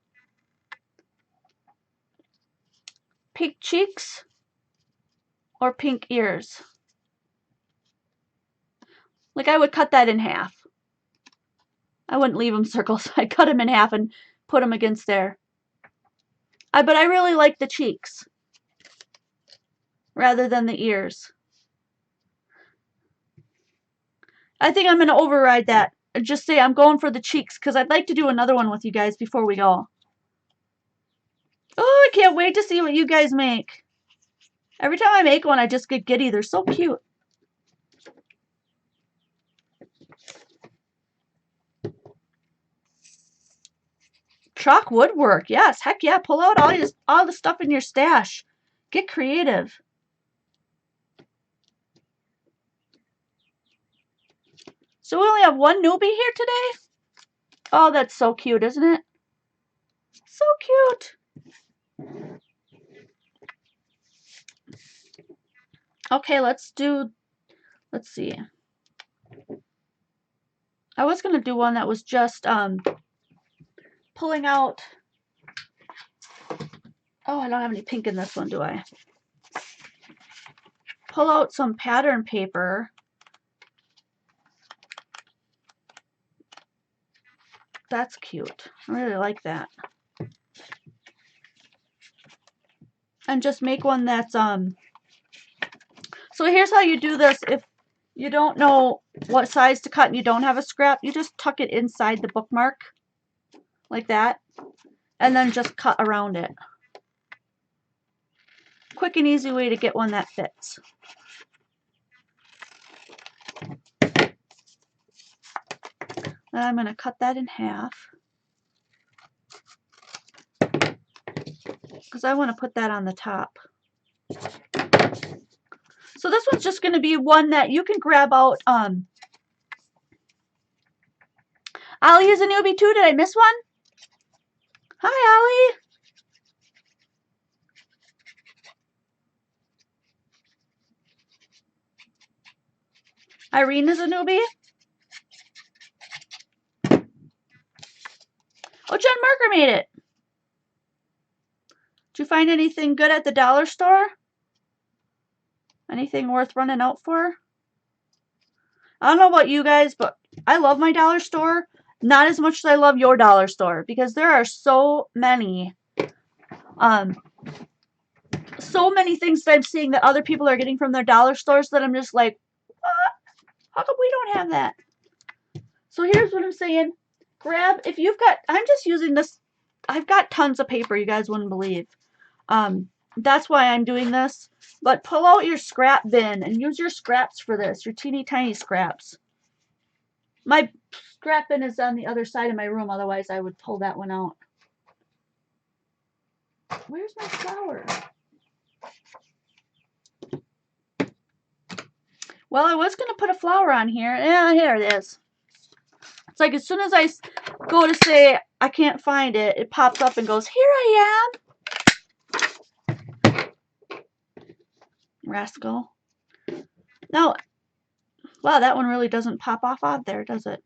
Pink cheeks or pink ears? Like I would cut that in half. I wouldn't leave him circles. I'd cut him in half and put him against there. But I really like the cheeks rather than the ears. I think I'm going to override that. Just say I'm going for the cheeks because I'd like to do another one with you guys before we go. Oh, I can't wait to see what you guys make. Every time I make one, I just get giddy. They're so cute. Chalk woodwork. Yes, heck yeah. Pull out all the stuff in your stash. Get creative. So we only have one newbie here today? Oh, that's so cute, isn't it? So cute. Okay, let's see. I was going to do one that was just pulling out. Oh, I don't have any pink in this one, do I? Pull out some pattern paper. That's cute. I really like that. And just make one that's so here's how you do this. If you don't know what size to cut and you don't have a scrap, you just tuck it inside the bookmark like that and then just cut around it. Quick and easy way to get one that fits. Then I'm going to cut that in half because I want to put that on the top. So this one's just going to be one that you can grab out. Ollie is a newbie too. Did I miss one? Hi, Ollie. Irene is a newbie. Oh, John Marker made it. Did you find anything good at the dollar store? Anything worth running out for? I don't know about you guys, but I love my dollar store. Not as much as I love your dollar store because there are so many things that I'm seeing that other people are getting from their dollar stores that I'm just like, what? How come we don't have that? So here's what I'm saying. Grab, if you've got, I'm just using this, I've got tons of paper you guys wouldn't believe. That's why I'm doing this. But pull out your scrap bin and use your scraps for this, your teeny tiny scraps. My scrap bin is on the other side of my room, otherwise I would pull that one out. Where's my flower? Well, I was going to put a flower on here. Yeah, here it is. It's like as soon as I go to say I can't find it, it pops up and goes, here I am. Rascal. No. Wow, that one really doesn't pop off out there, does it?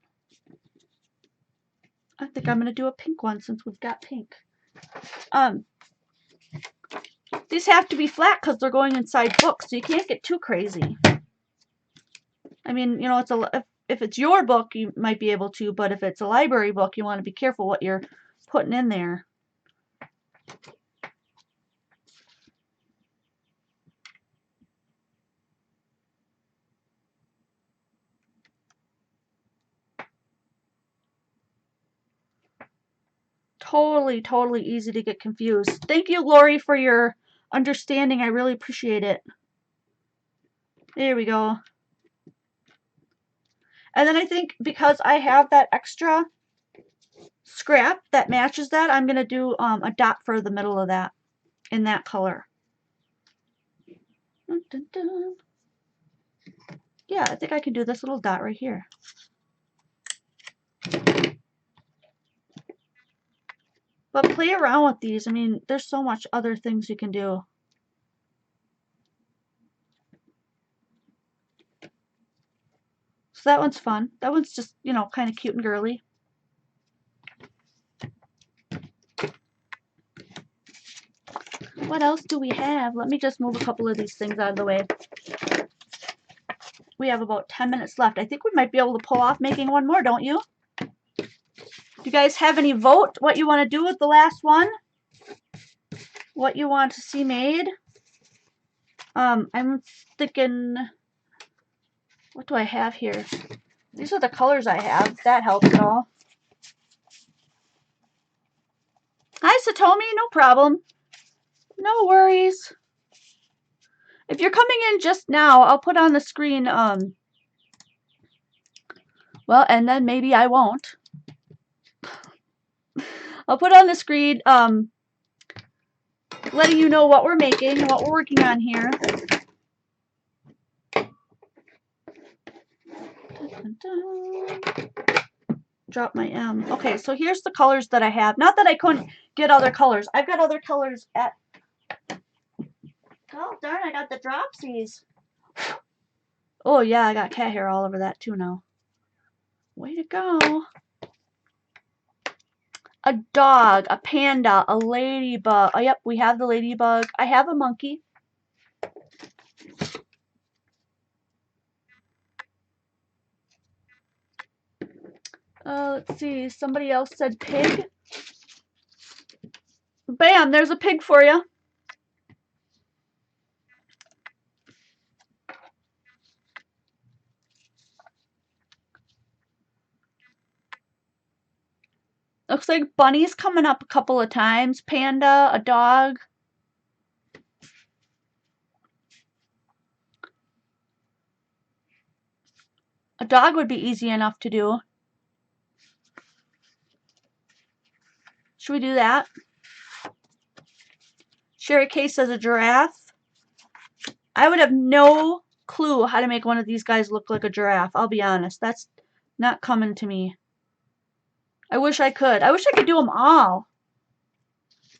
I think I'm going to do a pink one since we've got pink. These have to be flat because they're going inside books, so you can't get too crazy. I mean, you know, if it's your book, you might be able to, but if it's a library book, you want to be careful what you're putting in there. Totally easy to get confused. Thank you, Lori, for your understanding. I really appreciate it. There we go. And then I think because I have that extra scrap that matches that, I'm going to do a dot for the middle of that in that color. Dun, dun, dun. Yeah, I think I can do this little dot right here. But play around with these. I mean, there's so much other things you can do. So that one's fun. That one's just, you know, kind of cute and girly. What else do we have? Let me just move a couple of these things out of the way. We have about 10 minutes left. I think we might be able to pull off making one more, don't you? Do you guys have any vote what you want to do with the last one? What you want to see made? I'm thinking, what do I have here? These are the colors I have. That helps at all. Hi, Satomi. No problem. No worries. If you're coming in just now, I'll put on the screen, well, and then maybe I won't. I'll put on the screen, letting you know what we're making and what we're working on here. Dun, dun, dun. Drop my M. Okay, so here's the colors that I have. Not that I couldn't get other colors. I've got other colors at... Oh, darn, I got the dropsies. Oh, yeah, I got cat hair all over that too now. Way to go. A dog, a panda, a ladybug. Oh, yep, we have the ladybug. I have a monkey. Let's see. Somebody else said pig. Bam, there's a pig for you. Looks like bunny's coming up a couple of times. Panda, a dog. A dog would be easy enough to do. Should we do that? Sherry K says a giraffe. I would have no clue how to make one of these guys look like a giraffe. I'll be honest. That's not coming to me. I wish I could. I wish I could do them all.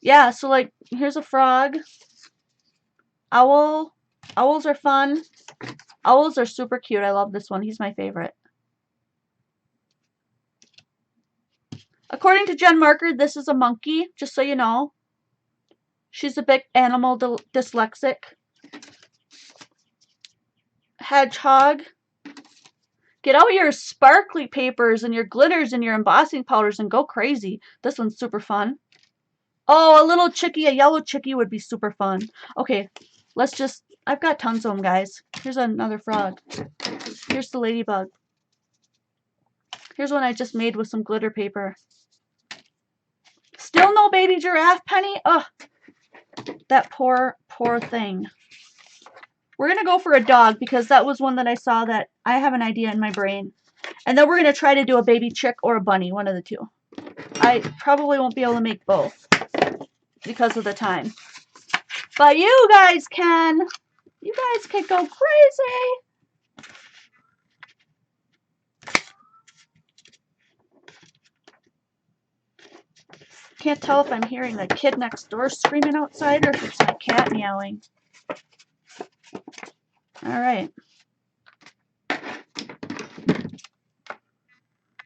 Yeah, so like, here's a frog. Owl. Owls are fun. Owls are super cute. I love this one. He's my favorite. According to Jen Marker, this is a monkey, just so you know. She's a big animal dyslexic. Hedgehog. Get out your sparkly papers and your glitters and your embossing powders and go crazy. This one's super fun. Oh, a little chickie, a yellow chickie would be super fun. Okay, let's just... I've got tons of them, guys. Here's another frog. Here's the ladybug. Here's one I just made with some glitter paper. Still no baby giraffe, Penny? Ugh. That poor, poor thing. We're going to go for a dog because that was one that I saw that I have an idea in my brain. And then we're going to try to do a baby chick or a bunny, one of the two. I probably won't be able to make both because of the time. But you guys can. You guys can go crazy. Can't tell if I'm hearing the kid next door screaming outside or if it's my cat meowing. All right.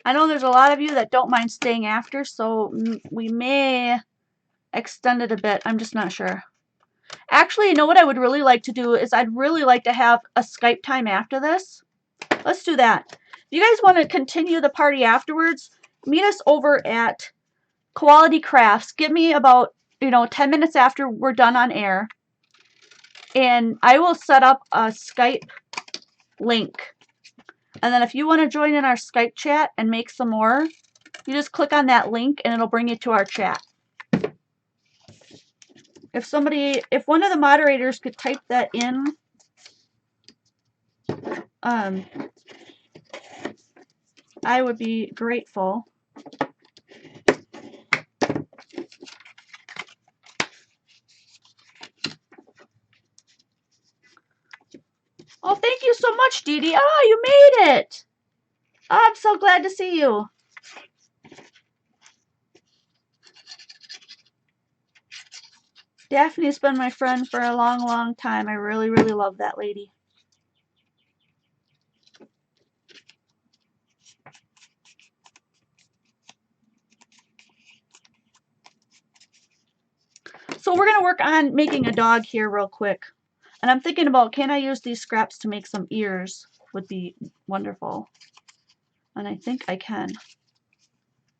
I know there's a lot of you that don't mind staying after, so we may extend it a bit. I'm just not sure. Actually, you know what I would really like to do is I'd really like to have a Skype time after this. Let's do that. If you guys want to continue the party afterwards, meet us over at Quality Crafts. Give me about, 10 minutes after we're done on air. And I will set up a Skype link. And then if you want to join in our Skype chat and make some more, you just click on that link and it'll bring you to our chat. If one of the moderators could type that in, I would be grateful. Oh, thank you so much, Dee Dee. Oh, you made it. Oh, I'm so glad to see you. Daphne's been my friend for a long, long time. I really, really love that lady. So we're going to work on making a dog here real quick. And I'm thinking about, can I use these scraps to make some ears? Would be wonderful. And I think I can.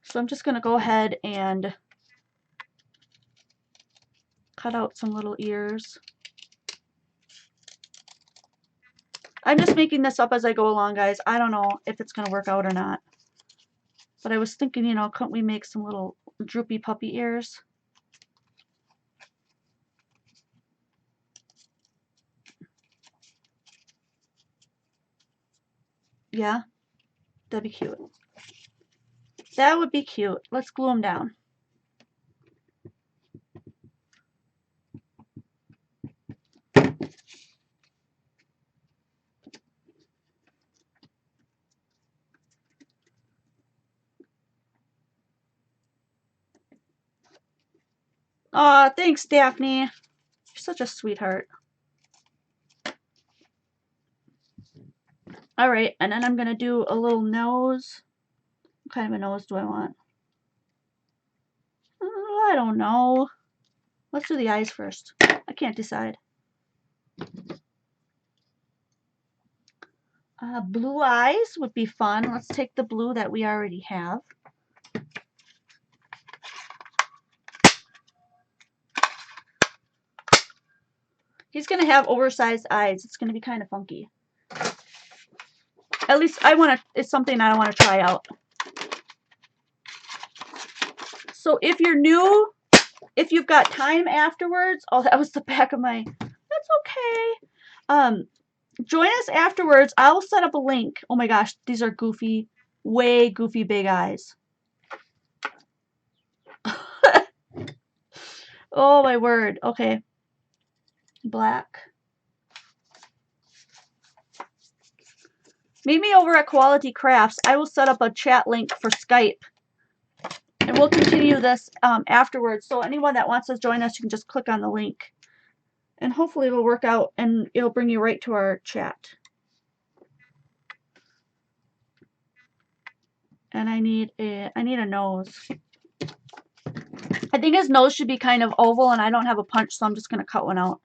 So I'm just going to go ahead and cut out some little ears. I'm just making this up as I go along, guys. I don't know if it's going to work out or not. But I was thinking, couldn't we make some little droopy puppy ears? Yeah, that'd be cute. That would be cute. Let's glue them down. Aw, thanks, Daphne. You're such a sweetheart. All right, and then I'm going to do a little nose. What kind of a nose do I want? I don't know. Let's do the eyes first. I can't decide. Blue eyes would be fun. Let's take the blue that we already have. He's going to have oversized eyes. It's going to be kind of funky. At least it's something I want to try out. So if you're new, if you've got time afterwards, oh, that was the back of my, that's okay. Join us afterwards. I'll set up a link. Oh my gosh, these are goofy, way goofy big eyes. Oh my word. Okay. Black. Meet me over at Quality Crafts. I will set up a chat link for Skype. And we'll continue this afterwards. So anyone that wants to join us, you can just click on the link. And hopefully it'll work out and it'll bring you right to our chat. And I need a nose. I think his nose should be kind of oval, and I don't have a punch, so I'm just going to cut one out.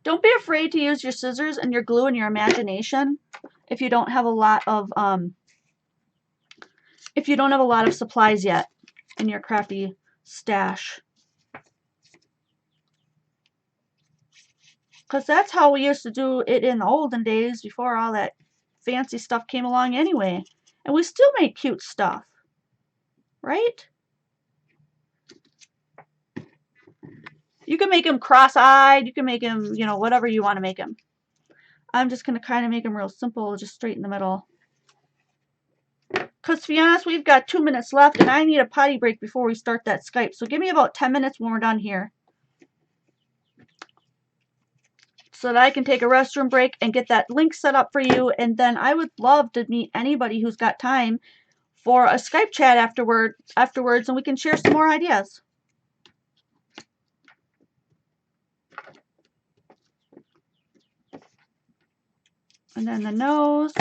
Don't be afraid to use your scissors and your glue and your imagination if you don't have a lot of supplies yet in your crafty stash. Because that's how we used to do it in the olden days before all that fancy stuff came along anyway. And we still make cute stuff, right? You can make him cross-eyed. You can make him, you know, whatever you want to make him. I'm just going to kind of make him real simple, just straight in the middle. Because to be honest, we've got 2 minutes left, and I need a potty break before we start that Skype. So give me about 10 minutes when we're done here, so that I can take a restroom break and get that link set up for you. And then I would love to meet anybody who's got time for a Skype chat afterwards, and we can share some more ideas. And then the nose.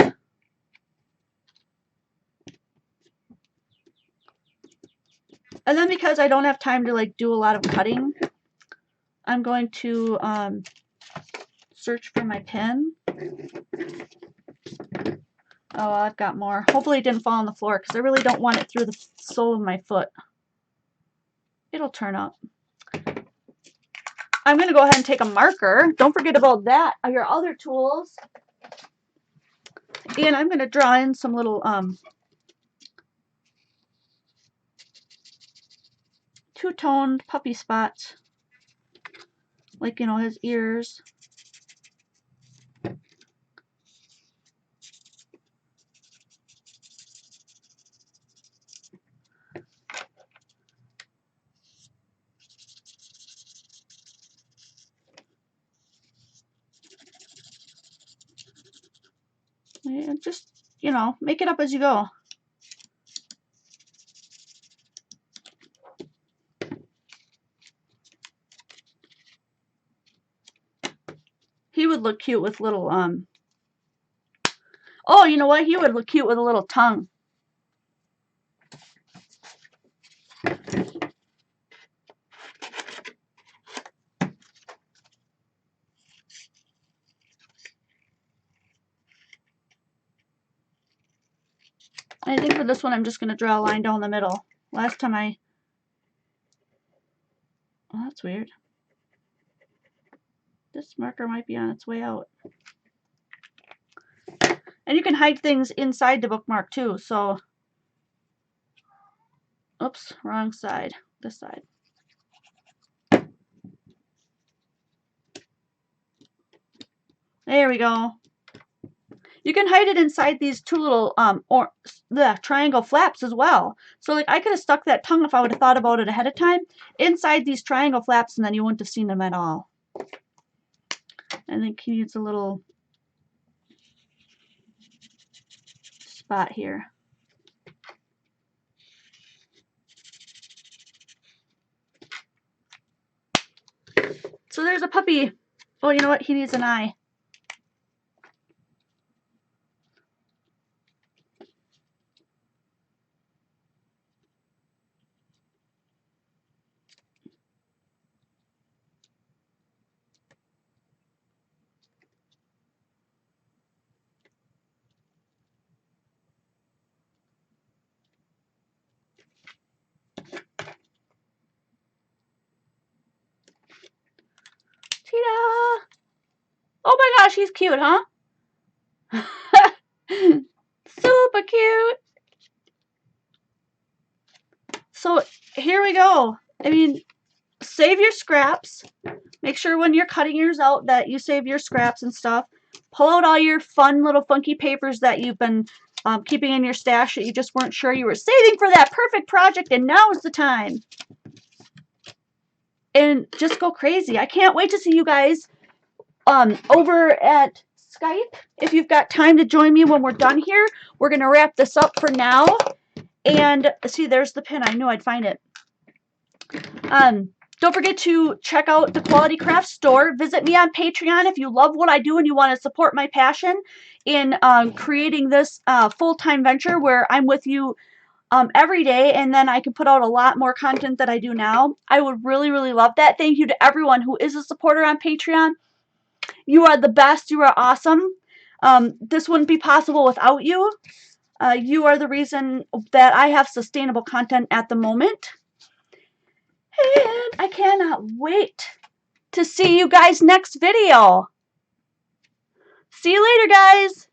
And then because I don't have time to like do a lot of cutting, I'm going to search for my pen. Oh, I've got more. Hopefully it didn't fall on the floor because I really don't want it through the sole of my foot. It'll turn up. I'm going to go ahead and take a marker. Don't forget about that. Your other tools. And I'm going to draw in some little two-toned puppy spots. Like, you know, his ears. And just, you know, make it up as you go. He would look cute with little, oh, you know what? He would look cute with a little tongue. I think for this one, I'm just going to draw a line down the middle. Last time oh, that's weird. This marker might be on its way out. And you can hide things inside the bookmark too, so Oops, wrong side. This side. There we go. You can hide it inside these two little triangle flaps as well. So like I could have stuck that tongue if I would have thought about it ahead of time inside these triangle flaps, and then you wouldn't have seen them at all. I think he needs a little spot here. So there's a puppy. Oh, you know what? He needs an eye. Cheetah! Oh my gosh, he's cute, huh? Super cute. So here we go. I mean, save your scraps. Make sure when you're cutting yours out that you save your scraps and stuff. Pull out all your fun little funky papers that you've been keeping in your stash that you just weren't sure you were saving for that perfect project, and now is the time. And just go crazy. I can't wait to see you guys over at Skype. If you've got time to join me when we're done here, we're going to wrap this up for now. And see, there's the pin. I knew I'd find it. Don't forget to check out the Quality Crafts store. Visit me on Patreon if you love what I do and you want to support my passion in creating this full-time venture where I'm with you every day, and then I can put out a lot more content that I do now. I would really, really love that. Thank you to everyone who is a supporter on Patreon. You are the best. You are awesome. This wouldn't be possible without you. You are the reason that I have sustainable content at the moment. And I cannot wait to see you guys next video. See you later, guys.